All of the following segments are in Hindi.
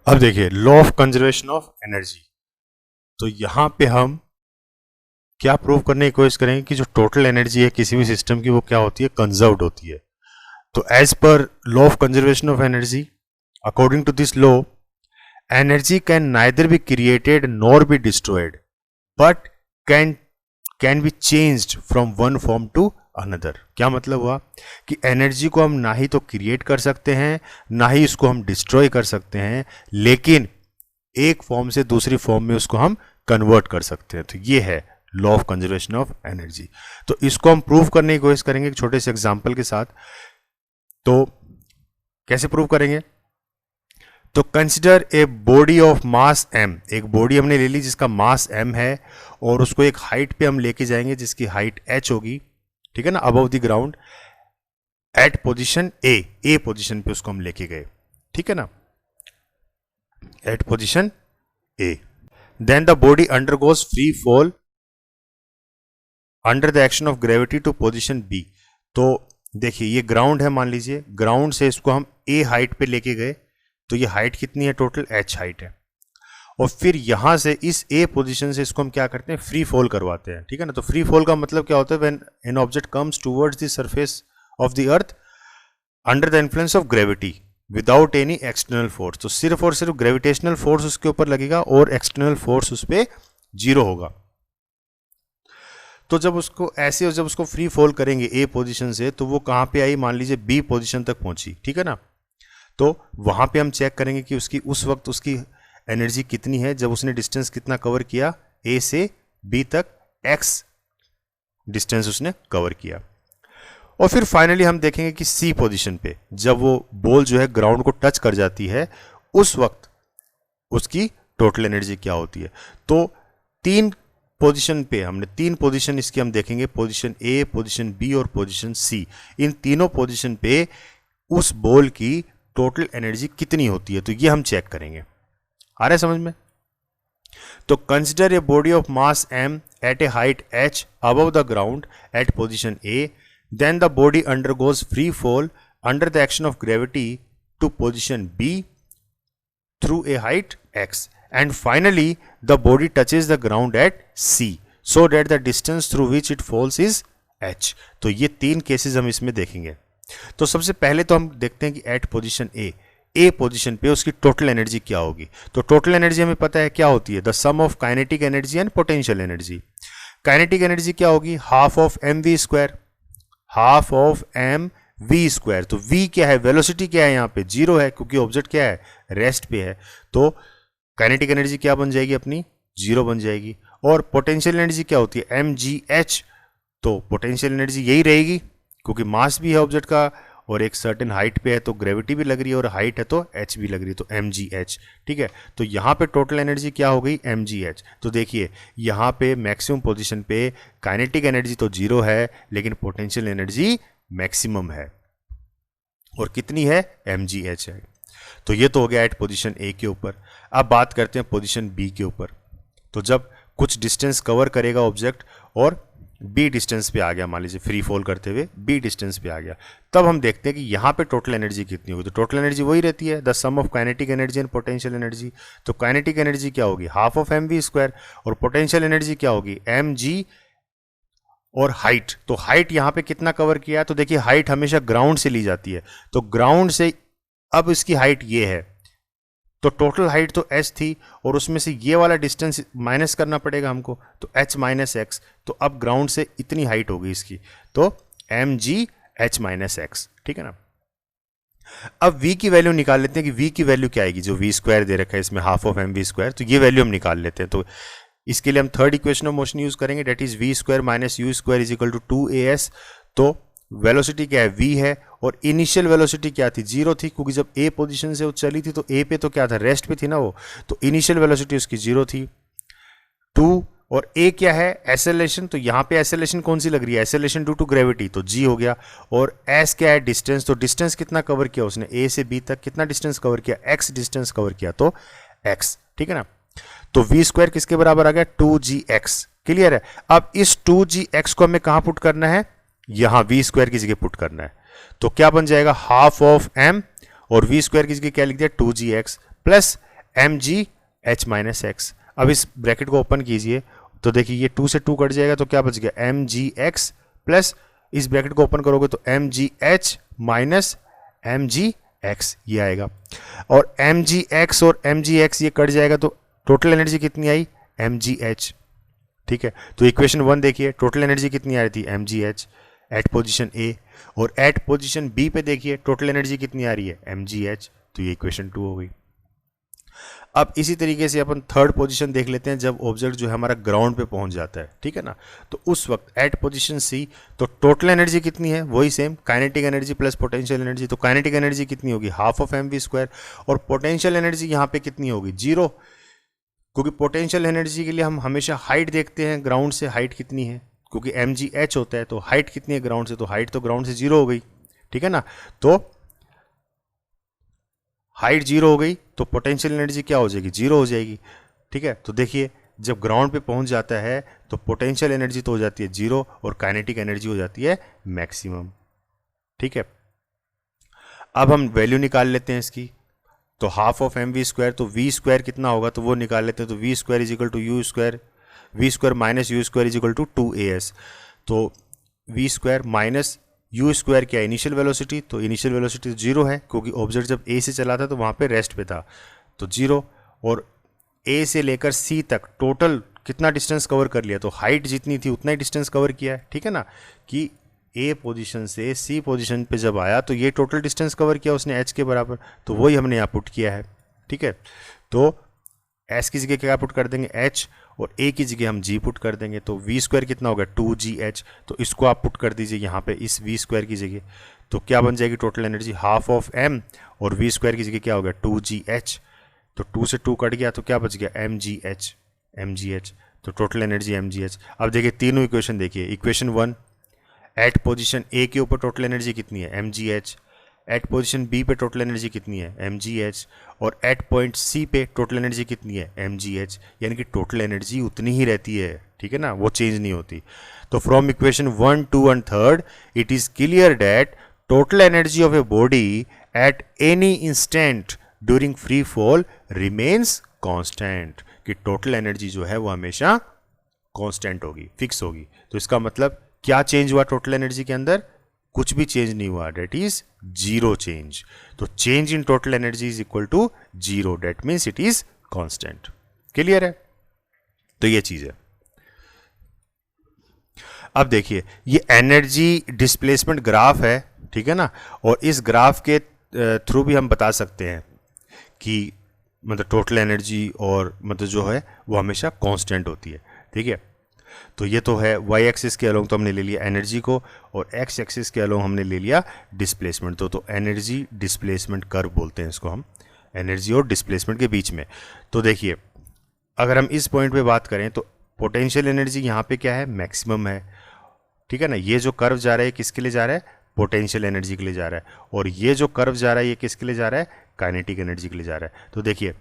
अब देखिए law of conservation of energy. तो यहां पे हम क्या प्रूव करने की कोशिश करेंगे कि जो टोटल एनर्जी है किसी भी सिस्टम की वो क्या होती है, कंजर्व्ड होती है। तो as per law of conservation of energy, according to this law, energy can neither be created nor be destroyed but can be changed from one form to another. क्या मतलब हुआ कि एनर्जी को हम ना ही तो क्रिएट कर सकते हैं ना ही इसको हम डिस्ट्रॉय कर सकते हैं, लेकिन एक फॉर्म से दूसरी फॉर्म में उसको हम कन्वर्ट कर सकते हैं। तो ये है law of conservation of energy. तो इसको हम प्रूव करने की कोशिश करेंगे एक छोटे से एग्जांपल के साथ। तो कैसे प्रूव करेंगे? तो consider a body of mass m। एक बॉडी हमने ले ली जिसका मास m है और उसको एक हाइट पे हम लेके जाएंगे जिसकी हाइट h होगी, ठीक है ना, above the ground, at position A position पे उसको हम लेके गए, ठीक है ना, at position A. Then the body undergoes free fall under the action of gravity to position B. तो देखिए ये ग्राउंड है, मान लीजिए ग्राउंड से इसको हम ए हाइट पे लेके गए, तो ये हाइट कितनी है, टोटल h हाइट है। और फिर यहां से इस ए पोजीशन से इसको हम क्या करते हैं, फ्री फॉल करवाते हैं, ठीक है ना। तो फ्री फॉल का मतलब क्या होता है, when an object comes towards the surface of the earth under the influence of gravity without any external force. तो सिर्फ और सिर्फ ग्रेविटेशनल फोर्स उसके ऊपर लगेगा और एक्सटर्नल फोर्स उस पर जीरो होगा। तो जब उसको ऐसे, जब उसको फ्री फॉल करेंगे ए पोजीशन से, तो वो कहां पे आई, मान लीजिए बी पोजीशन तक पहुंची, ठीक है ना। तो वहां पे हम चेक करेंगे कि उसकी उस वक्त उसकी एनर्जी कितनी है जब उसने डिस्टेंस कितना कवर किया, ए से बी तक एक्स डिस्टेंस उसने कवर किया। और फिर फाइनली हम देखेंगे कि सी पोजीशन पे जब वो बॉल जो है ग्राउंड को टच कर जाती है, उस वक्त उसकी टोटल एनर्जी क्या होती है। तो तीन पोजीशन पे हमने तीन पोजीशन इसकी हम देखेंगे, पोजीशन ए, पोजीशन बी और पोजीशन सी। इन तीनों पोजीशन पे उस बॉल की टोटल एनर्जी कितनी होती है, तो ये हम चेक करेंगे। आ रहा है समझ में? तो consider a body of mass m at a height h above the ground at position a, then the body undergoes free fall under the action of gravity to position b through a height x, and finally the body touches the ground at c so that the distance through which it falls is h। तो ये तीन केसेस हम इसमें देखेंगे। तो सबसे पहले तो हम देखते हैं कि एट पोजीशन ए पोजीशन पे उसकी टोटल एनर्जी क्या होगी। तो टोटल एनर्जी हमें पता है क्या होती है, the sum of kinetic energy and potential energy. Kinetic energy क्या होगी, half of M V square, half of M V square. तो वी क्या है, वेलोसिटी क्या है, यहाँ पे जीरो है क्योंकि ऑब्जेक्ट क्या है, रेस्ट पे है। तो काइनेटिक एनर्जी क्या बन जाएगी अपनी, जीरो बन जाएगी। और पोटेंशियल एनर्जी क्या होती है, एम जी एच। तो पोटेंशियल एनर्जी यही रहेगी क्योंकि मास भी है ऑब्जेक्ट का और एक सर्टेन हाइट पे है, तो ग्रेविटी भी लग रही है और हाइट है तो एच भी लग रही है, तो एम जी एच, ठीक है। तो यहाँ पे टोटल एनर्जी क्या हो गई, एम जी एच। तो देखिए यहाँ पे मैक्सिमम पोजीशन पे काइनेटिक एनर्जी तो जीरो है लेकिन पोटेंशियल एनर्जी मैक्सिमम है और कितनी है, एम जी एच है। तो ये तो हो गया एट पोजीशन ए के ऊपर। अब बात करते हैं पोजीशन बी के ऊपर। तो जब कुछ डिस्टेंस कवर करेगा ऑब्जेक्ट और बी डिस्टेंस पे आ गया, मान लीजिए फ्री फॉल करते हुए बी डिस्टेंस पे आ गया, तब हम देखते हैं कि यहाँ पे टोटल एनर्जी कितनी होगी। तो टोटल एनर्जी वही रहती है, the sum of kinetic energy and potential energy. तो काइनेटिक एनर्जी क्या होगी, half of M V square, और पोटेंशियल एनर्जी क्या होगी, एम जी और हाइट। तो हाइट यहाँ पे कितना कवर किया है, तो देखिए हाइट हमेशा ग्राउंड से ली जाती है, तो ग्राउंड से अब इसकी हाइट ये है, तो टोटल हाइट तो h थी और उसमें से ये वाला डिस्टेंस माइनस करना पड़ेगा हमको, तो h माइनस एक्स। तो अब ग्राउंड से इतनी हाइट होगी इसकी, तो M G H minus X, ठीक है ना। अब v की वैल्यू निकाल लेते हैं कि v की वैल्यू क्या आएगी, जो v स्क्वायर दे रखा है इसमें half of M V square, तो ये वैल्यू हम निकाल लेते हैं। तो इसके लिए हम third equation of motion use करेंगे, that is v square minus you square is equal to 2as। तो वेलोसिटी क्या है, v है, और इनिशियल वेलोसिटी क्या थी, जीरो थी क्योंकि जब ए पोजीशन से वो चली थी तो ए पे तो क्या था, रेस्ट पे थी ना वो, तो इनिशियल वेलोसिटी उसकी जीरो थी। 2 और ए क्या है, एसेलेरेशन। तो यहाँ पे एसेलेरेशन कौन सी लग रही है, एसेलेरेशन ड्यू टू ग्रेविटी, तो जी हो गया। और एस क्या है, डिस्टेंस। तो डिस्टेंस कितना कवर किया उसने, ए से बी तक कितना डिस्टेंस कवर किया, एक्स डिस्टेंस कवर किया, तो एक्स, ठीक है ना। तो वी स्क्वायर किसके बराबर आ गया, 2gx। क्लियर है। अब इस 2gx को हमें कहां पुट करना है, यहां वी स्क्वायर की जगह पुट करना है। तो क्या बन जाएगा, हाफ ऑफ एम, और वी स्क्वायर की जगह क्या लिख दिया, 2gx, plus M G H minus X. अब इस ब्रैकेट को ओपन कीजिए तो देखिए ये 2 से 2 कट जाएगा तो क्या बच गया एम जी एक्स प्लस इस ब्रैकेट को ओपन करोगे तो M G H minus M G X ये आएगा। और एम जी एक्स और एम जी एक्स ये कट जाएगा तो टोटल एनर्जी कितनी आई एम जी एच। ठीक है, तो इक्वेशन 1 देखिए टोटल एनर्जी कितनी आ रही थी M G H at position A, और एट पोजिशन बी पे देखिए टोटल एनर्जी कितनी आ रही है एम जी एच, तो ये इक्वेशन 2 हो गई। अब इसी तरीके से अपन थर्ड पोजीशन देख लेते हैं जब ऑब्जेक्ट जो है हमारा ग्राउंड पे पहुंच जाता है, ठीक है ना। तो उस वक्त एट पोजीशन सी तो टोटल एनर्जी कितनी है वही same kinetic energy plus potential energy. तो काइनेटिक एनर्जी कितनी होगी half of M V square, और पोटेंशियल एनर्जी यहाँ पे कितनी होगी 0, क्योंकि पोटेंशियल एनर्जी के लिए हम हमेशा हाइट देखते हैं ग्राउंड से हाइट कितनी है, क्योंकि एम जी एच होता है तो हाइट कितनी है ग्राउंड से, तो हाइट तो ग्राउंड से 0 हो गई, ठीक है ना। तो हाइट 0 हो गई तो पोटेंशियल एनर्जी क्या हो जाएगी 0 हो जाएगी, ठीक है। तो देखिए जब ग्राउंड पे पहुंच जाता है तो पोटेंशियल एनर्जी तो हो जाती है 0 और काइनेटिक एनर्जी हो जाती है मैक्सिमम, ठीक है। अब हम वैल्यू निकाल लेते हैं इसकी, तो half of M V square, तो वी स्क्वायर कितना होगा तो वो निकाल लेते हैं। तो V square is equal to U square, V square minus you square is equal to 2as। तो V square minus you square क्या है इनिशियल वेलोसिटी, तो इनिशियल वेलोसिटी 0 है क्योंकि ऑब्जेक्ट जब ए से चला था तो वहाँ पे रेस्ट पे था तो 0, और ए से लेकर सी तक टोटल कितना डिस्टेंस कवर कर लिया, तो हाइट जितनी थी उतना ही डिस्टेंस कवर किया है, ठीक है ना। कि ए पोजीशन से सी पोजीशन पे जब आया तो ये टोटल डिस्टेंस कवर किया उसने एच के बराबर, तो वही हमने यहाँ पुट किया है, ठीक है। तो एस की जगह क्या पुट कर देंगे एच, और ए की जगह हम जी पुट कर देंगे, तो वी स्क्वायर कितना होगा 2gh, तो इसको आप पुट कर दीजिए यहाँ पे इस वी स्क्वायर की जगह, तो क्या बन जाएगी total energy half of M, और वी स्क्वायर की जगह क्या हो गया 2gh, तो 2 से 2 कट गया तो क्या बच गया mgh, तो टोटल एनर्जी mgh। अब देखिए तीनों इक्वेशन देखिए, इक्वेशन 1 एट पोजीशन ए के ऊपर टोटल एनर्जी कितनी है mgh, एट पोजीशन बी पे टोटल एनर्जी कितनी है mgh, और एट पॉइंट सी पे टोटल एनर्जी कितनी है mgh, यानी कि टोटल एनर्जी उतनी ही रहती है, ठीक है ना, वो चेंज नहीं होती। तो from equation 1, 2 and 3 it is clear that total energy of a body at any instant during free fall remains constant, कि टोटल एनर्जी जो है वो हमेशा कॉन्स्टेंट होगी, फिक्स होगी। तो इसका मतलब क्या चेंज हुआ टोटल एनर्जी के अंदर, कुछ भी चेंज नहीं हुआ, डेट इज 0 चेंज। तो change in total energy is equal to 0, that means it is constant. Clear है, तो ये चीज है। अब देखिए ये एनर्जी डिस्प्लेसमेंट ग्राफ है, ठीक है ना, और इस ग्राफ के थ्रू भी हम बता सकते हैं कि मतलब टोटल एनर्जी और मतलब जो है वो हमेशा कांस्टेंट होती है, ठीक है। तो ये तो है वाई एक्सिस के अलोंग तो हमने ले लिया एनर्जी को, और एक्स एक्सिस के अलोंग हमने ले लिया डिस्प्लेसमेंट। तो एनर्जी डिस्प्लेसमेंट कर्व बोलते हैं इसको हम, एनर्जी और डिस्प्लेसमेंट के बीच में। तो देखिए अगर हम इस पॉइंट पे बात करें तो पोटेंशियल एनर्जी यहाँ पे क्या है मैक्सिमम है, ठीक है ना। ये जो कर्व जा रहा है किसके लिए जा रहा है पोटेंशियल एनर्जी के लिए जा रहा है, और ये जो कर्व जा रहा है ये किसके लिए जा रहा है काइनेटिक एनर्जी के लिए जा रहा है। तो देखिए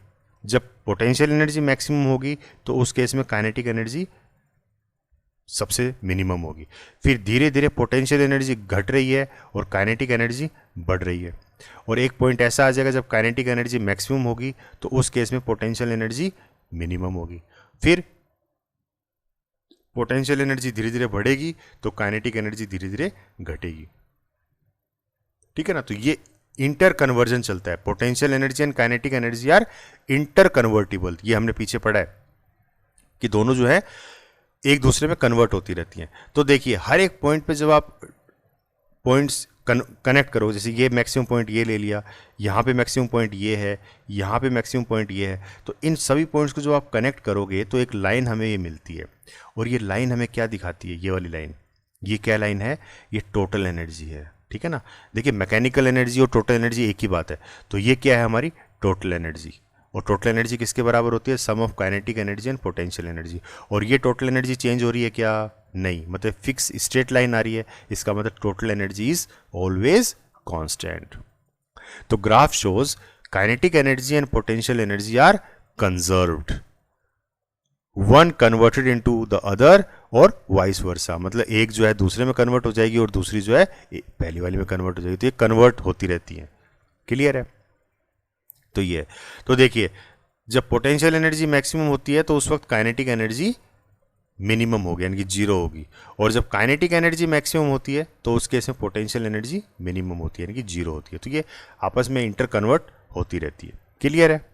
जब पोटेंशियल एनर्जी मैक्सिमम होगी तो उस केस में काइनेटिक एनर्जी सबसे मिनिमम होगी, फिर धीरे धीरे पोटेंशियल एनर्जी घट रही है और काइनेटिक एनर्जी बढ़ रही है, और एक पॉइंट ऐसा आ जाएगा जब काइनेटिक एनर्जी मैक्सिमम होगी तो उस केस में पोटेंशियल एनर्जी मिनिमम होगी, फिर पोटेंशियल एनर्जी धीरे धीरे बढ़ेगी तो काइनेटिक एनर्जी धीरे धीरे घटेगी, ठीक है ना। तो ये इंटर कन्वर्जन चलता है, potential energy and kinetic energy are inter convertible, ये हमने पीछे पढ़ा है कि दोनों जो है एक दूसरे में कन्वर्ट होती रहती हैं। तो देखिए हर एक पॉइंट पे जब आप पॉइंट्स कनेक्ट करो, जैसे ये मैक्सिमम पॉइंट ये ले लिया, यहाँ पे मैक्सिमम पॉइंट ये है, यहाँ पे मैक्सिमम पॉइंट ये है, तो इन सभी पॉइंट्स को जब आप कनेक्ट करोगे तो एक लाइन हमें ये मिलती है, और ये लाइन हमें क्या दिखाती है, ये वाली लाइन, ये क्या लाइन है, ये टोटल एनर्जी है, ठीक है ना। देखिए मैकेनिकल एनर्जी और टोटल एनर्जी एक ही बात है, तो ये क्या है हमारी टोटल एनर्जी, और टोटल एनर्जी किसके बराबर होती है sum of kinetic energy and potential energy. और ये टोटल एनर्जी चेंज हो रही है क्या, नहीं, मतलब फिक्स स्ट्रेट लाइन आ रही है, इसका मतलब total energy is always constant. तो graph shows kinetic energy and potential energy are conserved, one converted into the other और वाइस वर्सा, मतलब एक जो है दूसरे में कन्वर्ट हो जाएगी और दूसरी जो है पहली वाली में कन्वर्ट हो जाएगी, तो ये कन्वर्ट होती रहती है। क्लियर है, तो ये तो देखिए जब पोटेंशियल एनर्जी मैक्सिमम होती है तो उस वक्त काइनेटिक एनर्जी मिनिमम होगी, यानी कि जीरो होगी। और जब काइनेटिक एनर्जी मैक्सिमम होती है तो उस केस में पोटेंशियल एनर्जी मिनिमम होती है, यानी कि जीरो होती है। तो ये आपस में इंटर कन्वर्ट होती रहती है। क्लियर है?